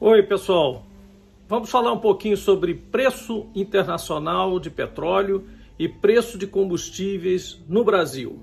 Oi, pessoal. Vamos falar um pouquinho sobre preço internacional de petróleo e preço de combustíveis no Brasil.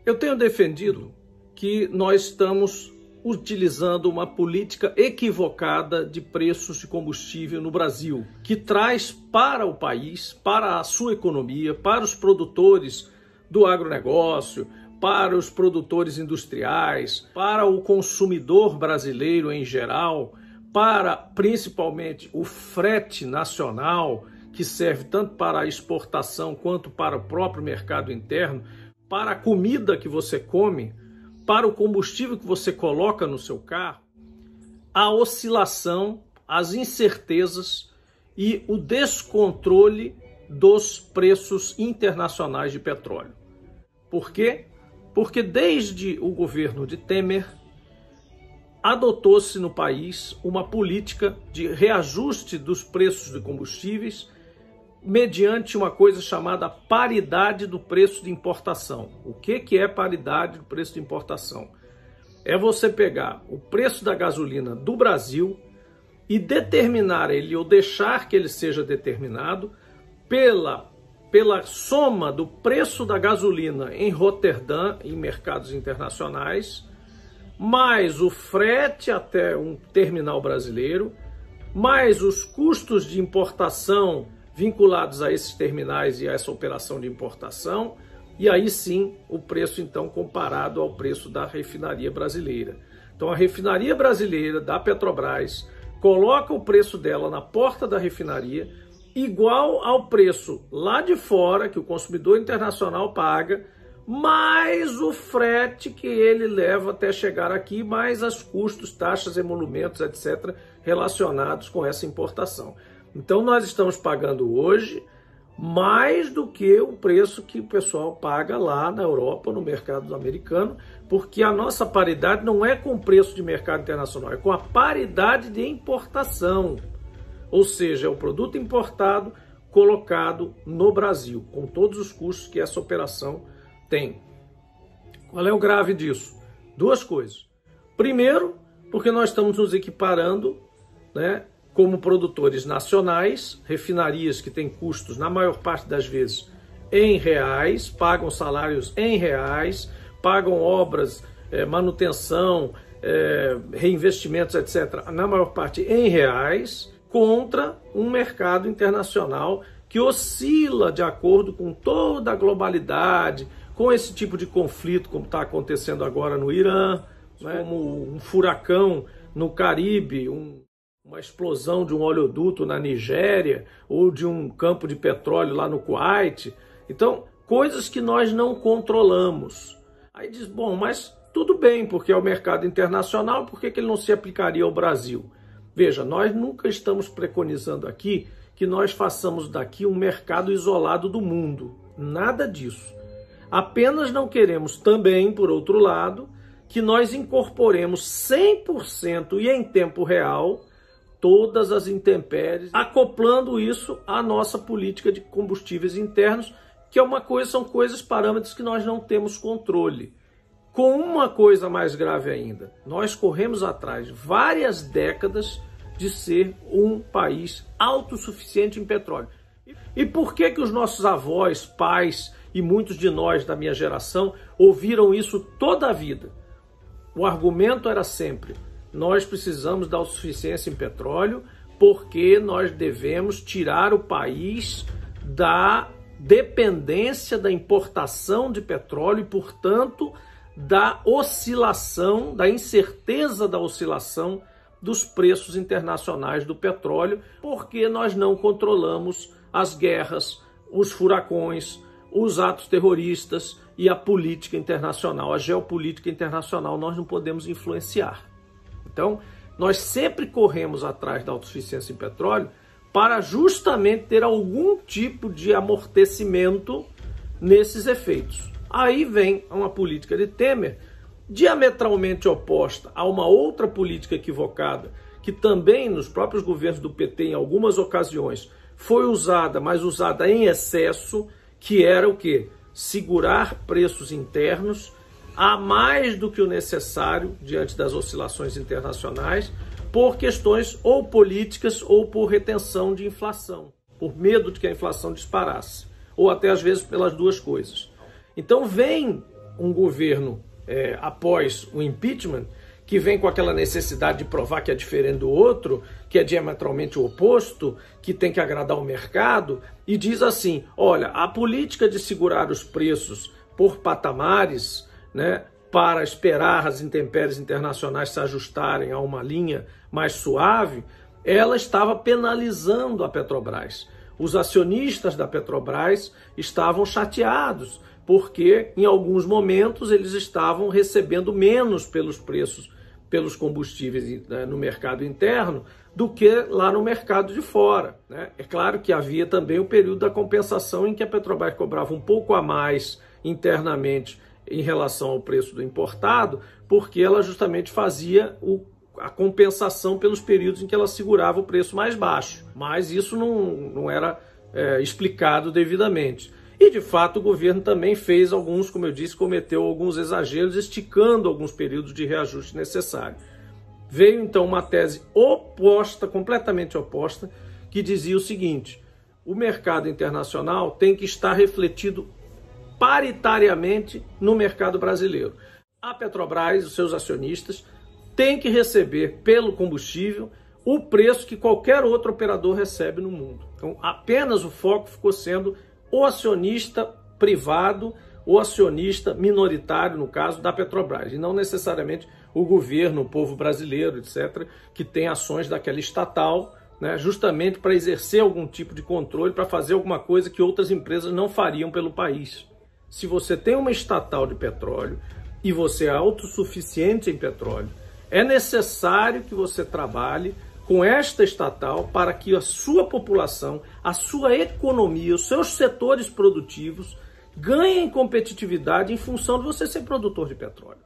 Eu tenho defendido que nós estamos utilizando uma política equivocada de preços de combustível no Brasil, que traz para o país, para a sua economia, para os produtores do agronegócio, para os produtores industriais, para o consumidor brasileiro em geral, para principalmente o frete nacional, que serve tanto para a exportação quanto para o próprio mercado interno, para a comida que você come, para o combustível que você coloca no seu carro, a oscilação, as incertezas e o descontrole dos preços internacionais de petróleo. Por quê? Porque desde o governo de Temer, adotou-se no país uma política de reajuste dos preços de combustíveis mediante uma coisa chamada paridade do preço de importação. O que é paridade do preço de importação? É você pegar o preço da gasolina do Brasil e determinar ele, ou deixar que ele seja determinado pela soma do preço da gasolina em Roterdã, em mercados internacionais, mais o frete até um terminal brasileiro, mais os custos de importação vinculados a esses terminais e a essa operação de importação, e aí sim o preço então comparado ao preço da refinaria brasileira. Então a refinaria brasileira da Petrobras coloca o preço dela na porta da refinaria igual ao preço lá de fora que o consumidor internacional paga, mais o frete que ele leva até chegar aqui, mais os custos, taxas, emolumentos, etc., relacionados com essa importação. Então nós estamos pagando hoje mais do que o preço que o pessoal paga lá na Europa, no mercado americano, porque a nossa paridade não é com o preço de mercado internacional, é com a paridade de importação. Ou seja, é o produto importado colocado no Brasil, com todos os custos que essa operação tem. Qual é o grave disso? Duas coisas. Primeiro, porque nós estamos nos equiparando, como produtores nacionais, refinarias que têm custos, na maior parte das vezes, em reais, pagam salários em reais, pagam obras, manutenção, reinvestimentos, etc., na maior parte em reais, contra um mercado internacional que oscila de acordo com toda a globalidade, com esse tipo de conflito como está acontecendo agora no Irã, como um furacão no Caribe, uma explosão de um oleoduto na Nigéria ou de um campo de petróleo lá no Kuwait. Então, coisas que nós não controlamos. Aí diz, bom, mas tudo bem, porque é o mercado internacional, por que ele não se aplicaria ao Brasil? Veja, nós nunca estamos preconizando aqui que nós façamos daqui um mercado isolado do mundo. Nada disso. Apenas não queremos também, por outro lado, que nós incorporemos 100% e em tempo real todas as intempéries, acoplando isso à nossa política de combustíveis internos, que são coisas, parâmetros que nós não temos controle. Com uma coisa mais grave ainda, nós corremos atrás várias décadas de ser um país autossuficiente em petróleo. E por que os nossos avós, pais e muitos de nós da minha geração ouviram isso toda a vida? O argumento era sempre: nós precisamos da autossuficiência em petróleo porque nós devemos tirar o país da dependência da importação de petróleo e, portanto, da oscilação, da incerteza da oscilação dos preços internacionais do petróleo, porque nós não controlamos as guerras, os furacões, os atos terroristas e a política internacional, a geopolítica internacional, nós não podemos influenciar. Então, nós sempre corremos atrás da autossuficiência em petróleo para justamente ter algum tipo de amortecimento nesses efeitos. Aí vem uma política de Temer diametralmente oposta a uma outra política equivocada, que também nos próprios governos do PT, em algumas ocasiões, foi usada, mas usada em excesso, que era o quê? Segurar preços internos a mais do que o necessário diante das oscilações internacionais, por questões ou políticas ou por retenção de inflação, por medo de que a inflação disparasse, ou até às vezes pelas duas coisas. Então vem um governo após o impeachment, que vem com aquela necessidade de provar que é diferente do outro, que é diametralmente o oposto, que tem que agradar o mercado, e diz assim, olha, a política de segurar os preços por patamares, né, para esperar as intempéries internacionais se ajustarem a uma linha mais suave, ela estava penalizando a Petrobras. Os acionistas da Petrobras estavam chateados, porque em alguns momentos eles estavam recebendo menos pelos preços, pelos combustíveis no mercado interno, do que lá no mercado de fora, né? É claro que havia também o período da compensação em que a Petrobras cobrava um pouco a mais internamente em relação ao preço do importado, porque ela justamente fazia a compensação pelos períodos em que ela segurava o preço mais baixo. Mas isso não era explicado devidamente. E, de fato, o governo também fez alguns, como eu disse, cometeu alguns exageros, esticando alguns períodos de reajuste necessário. Veio, então, uma tese oposta, completamente oposta, que dizia o seguinte: o mercado internacional tem que estar refletido paritariamente no mercado brasileiro. A Petrobras, os seus acionistas, têm que receber pelo combustível o preço que qualquer outro operador recebe no mundo. Então, apenas o foco ficou sendo o acionista privado, o acionista minoritário, no caso da Petrobras, e não necessariamente o governo, o povo brasileiro, etc., que tem ações daquela estatal, né, justamente para exercer algum tipo de controle, para fazer alguma coisa que outras empresas não fariam pelo país. Se você tem uma estatal de petróleo e você é autossuficiente em petróleo, é necessário que você trabalhe com esta estatal para que a sua população, a sua economia, os seus setores produtivos ganhem competitividade em função de você ser produtor de petróleo.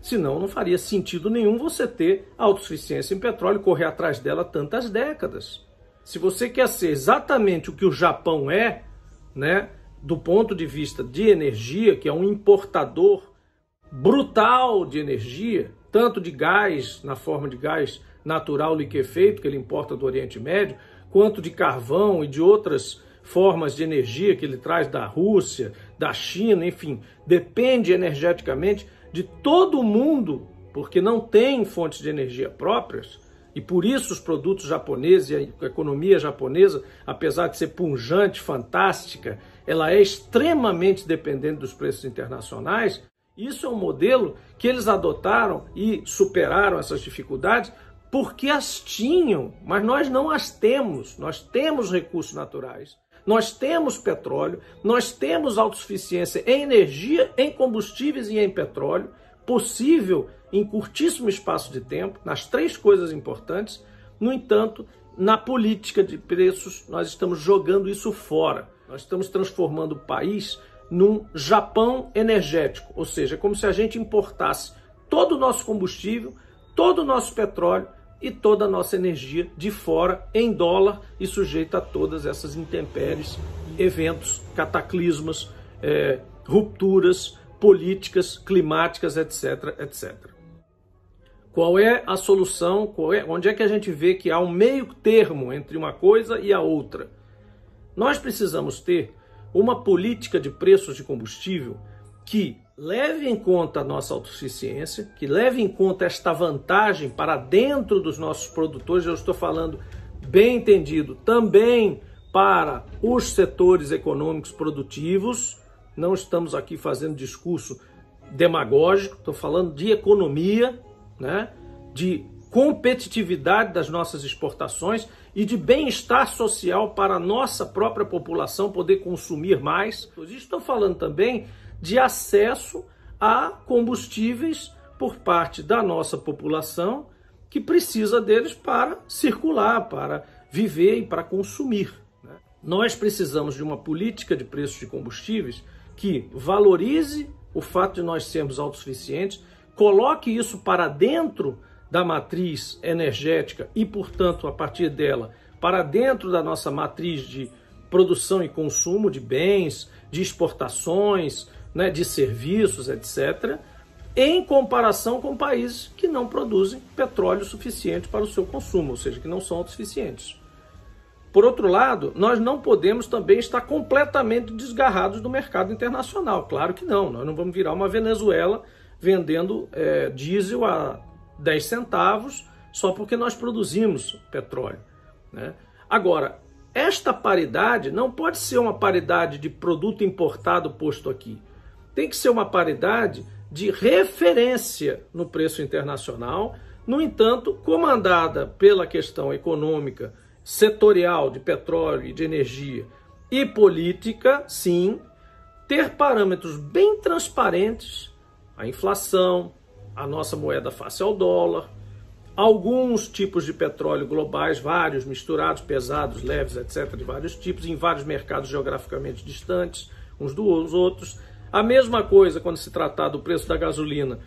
Senão não faria sentido nenhum você ter autossuficiência em petróleo e correr atrás dela tantas décadas. Se você quer ser exatamente o que o Japão é, né, do ponto de vista de energia, que é um importador brutal de energia, tanto de gás, na forma de gás natural liquefeito, que ele importa do Oriente Médio, quanto de carvão e de outras formas de energia que ele traz da Rússia, da China, enfim, depende energeticamente de todo mundo, porque não tem fontes de energia próprias, e por isso os produtos japoneses e a economia japonesa, apesar de ser pujante, fantástica, ela é extremamente dependente dos preços internacionais. Isso é um modelo que eles adotaram e superaram essas dificuldades porque as tinham, mas nós não as temos. Nós temos recursos naturais, nós temos petróleo, nós temos autossuficiência em energia, em combustíveis e em petróleo, possível em curtíssimo espaço de tempo, nas três coisas importantes. No entanto, na política de preços, nós estamos jogando isso fora. Nós estamos transformando o país num Japão energético, ou seja, como se a gente importasse todo o nosso combustível, todo o nosso petróleo e toda a nossa energia de fora em dólar e sujeita a todas essas intempéries, eventos, cataclismas, rupturas políticas, climáticas, etc, etc. Qual é a solução? Onde é que a gente vê que há um meio termo entre uma coisa e a outra? Nós precisamos ter uma política de preços de combustível que leve em conta a nossa autossuficiência, que leve em conta esta vantagem para dentro dos nossos produtores. Eu estou falando, bem entendido, também para os setores econômicos produtivos. Não estamos aqui fazendo discurso demagógico, estou falando de economia, né? De competitividade das nossas exportações e de bem-estar social para a nossa própria população poder consumir mais. Estou falando também de acesso a combustíveis por parte da nossa população que precisa deles para circular, para viver e para consumir, né? Nós precisamos de uma política de preços de combustíveis que valorize o fato de nós sermos autossuficientes, coloque isso para dentro da matriz energética e, portanto, a partir dela, para dentro da nossa matriz de produção e consumo de bens, de exportações, né, de serviços, etc., em comparação com países que não produzem petróleo suficiente para o seu consumo, ou seja, que não são autossuficientes. Por outro lado, nós não podemos também estar completamente desgarrados do mercado internacional. Claro que não, nós não vamos virar uma Venezuela vendendo diesel a 10 centavos só porque nós produzimos petróleo, né? Agora, esta paridade não pode ser uma paridade de produto importado posto aqui. Tem que ser uma paridade de referência no preço internacional, no entanto, comandada pela questão econômica, setorial de petróleo e de energia e política, sim, ter parâmetros bem transparentes, a inflação, a nossa moeda face ao dólar, alguns tipos de petróleo globais, vários, misturados, pesados, leves, etc., de vários tipos, em vários mercados geograficamente distantes uns dos outros. A mesma coisa quando se tratar do preço da gasolina,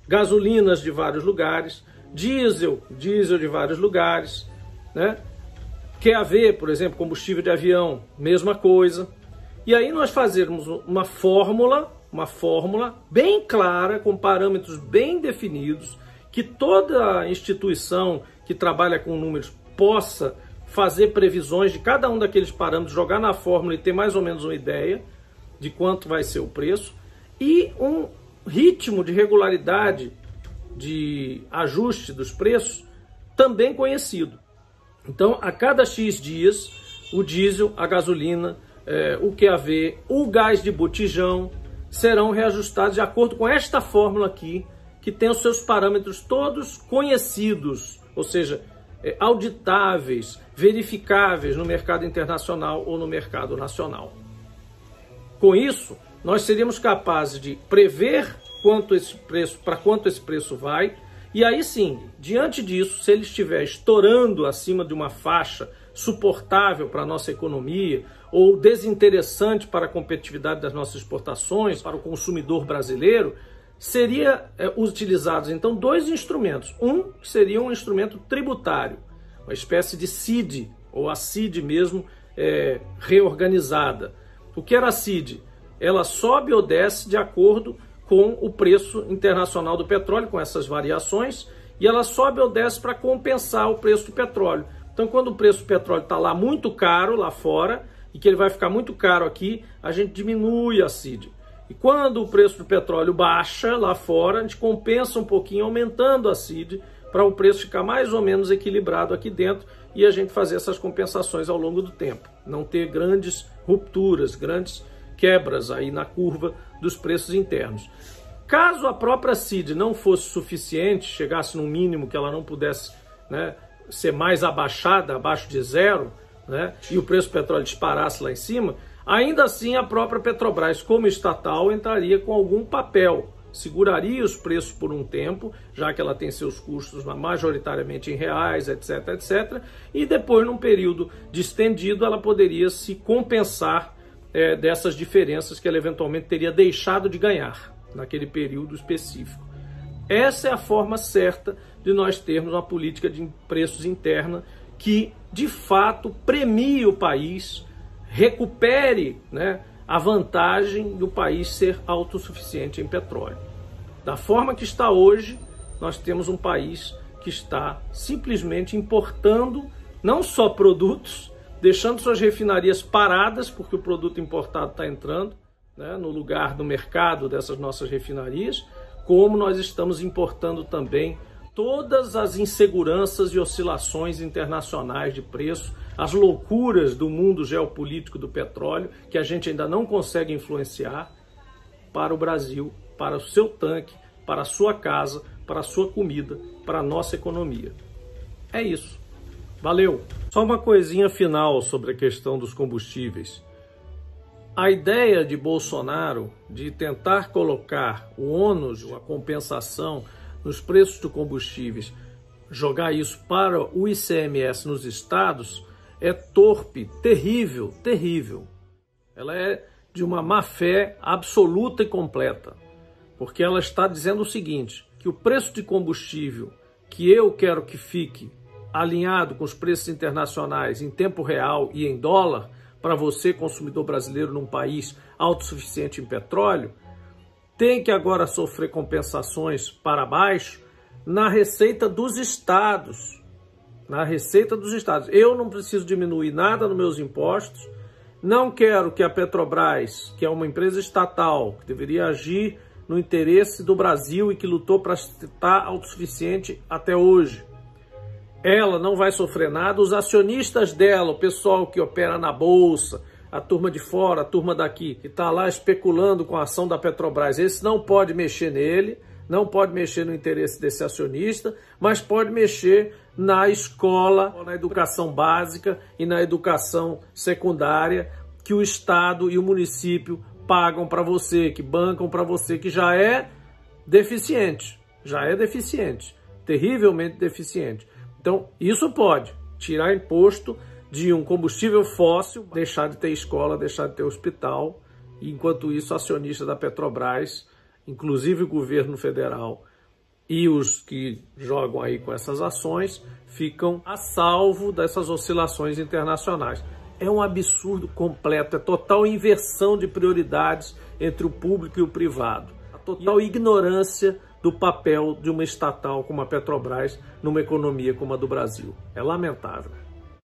gasolinas de vários lugares, diesel de vários lugares, né? QAV, por exemplo, combustível de avião, mesma coisa. E aí nós fazermos uma fórmula bem clara, com parâmetros bem definidos, que toda instituição que trabalha com números possa fazer previsões de cada um daqueles parâmetros, jogar na fórmula e ter mais ou menos uma ideia de quanto vai ser o preço, e um ritmo de regularidade de ajuste dos preços também conhecido. Então, a cada X dias, o diesel, a gasolina, o QAV, o gás de botijão serão reajustados de acordo com esta fórmula aqui, que tem os seus parâmetros todos conhecidos, ou seja, auditáveis, verificáveis no mercado internacional ou no mercado nacional. Com isso, nós seríamos capazes de prever para quanto esse preço vai, e aí sim, diante disso, se ele estiver estourando acima de uma faixa suportável para a nossa economia ou desinteressante para a competitividade das nossas exportações, para o consumidor brasileiro, seria utilizados então dois instrumentos. Um seria um instrumento tributário, uma espécie de CID, ou a CID mesmo reorganizada. O que era a CID? Ela sobe ou desce de acordo com o preço internacional do petróleo, com essas variações, e ela sobe ou desce para compensar o preço do petróleo. Então, quando o preço do petróleo está lá muito caro, lá fora, e que ele vai ficar muito caro aqui, a gente diminui a CID. E quando o preço do petróleo baixa lá fora, a gente compensa um pouquinho, aumentando a CID, para o preço ficar mais ou menos equilibrado aqui dentro, e a gente fazer essas compensações ao longo do tempo. Não ter grandes rupturas, grandes quebras aí na curva dos preços internos. Caso a própria CID não fosse suficiente, chegasse num mínimo que ela não pudesse, né, ser mais abaixada, abaixo de zero, né, e o preço do petróleo disparasse lá em cima, ainda assim a própria Petrobras, como estatal, entraria com algum papel, seguraria os preços por um tempo, já que ela tem seus custos majoritariamente em reais, etc, etc, e depois, num período distendido, ela poderia se compensar dessas diferenças que ela eventualmente teria deixado de ganhar naquele período específico. Essa é a forma certa de nós termos uma política de preços interna que, de fato, premie o país, recupere, né, a vantagem do país ser autossuficiente em petróleo. Da forma que está hoje, nós temos um país que está simplesmente importando não só produtos, deixando suas refinarias paradas, porque o produto importado está entrando, né, no lugar do mercado dessas nossas refinarias, como nós estamos importando também todas as inseguranças e oscilações internacionais de preço, as loucuras do mundo geopolítico do petróleo, que a gente ainda não consegue influenciar, para o Brasil, para o seu tanque, para a sua casa, para a sua comida, para a nossa economia. É isso. Valeu! Só uma coisinha final sobre a questão dos combustíveis. A ideia de Bolsonaro de tentar colocar o ônus, a compensação nos preços dos combustíveis, jogar isso para o ICMS nos estados, é torpe, terrível, terrível. Ela é de uma má-fé absoluta e completa, porque ela está dizendo o seguinte, que o preço de combustível que eu quero que fique alinhado com os preços internacionais em tempo real e em dólar, para você, consumidor brasileiro num país autossuficiente em petróleo, tem que agora sofrer compensações para baixo na receita dos estados. Na receita dos estados. Eu não preciso diminuir nada nos meus impostos. Não quero que a Petrobras, que é uma empresa estatal, que deveria agir no interesse do Brasil e que lutou para estar autossuficiente até hoje, ela não vai sofrer nada. Os acionistas dela, o pessoal que opera na bolsa, a turma de fora, a turma daqui, que está lá especulando com a ação da Petrobras, esse não pode mexer nele, não pode mexer no interesse desse acionista, mas pode mexer na escola, na educação básica e na educação secundária que o Estado e o município pagam para você, que bancam para você, que já é deficiente, terrivelmente deficiente. Então, isso pode tirar imposto de um combustível fóssil, deixar de ter escola, deixar de ter hospital, e enquanto isso, acionista da Petrobras, inclusive o governo federal e os que jogam aí com essas ações, ficam a salvo dessas oscilações internacionais. É um absurdo completo, é total inversão de prioridades entre o público e o privado. A total ignorância do papel de uma estatal como a Petrobras numa economia como a do Brasil. É lamentável.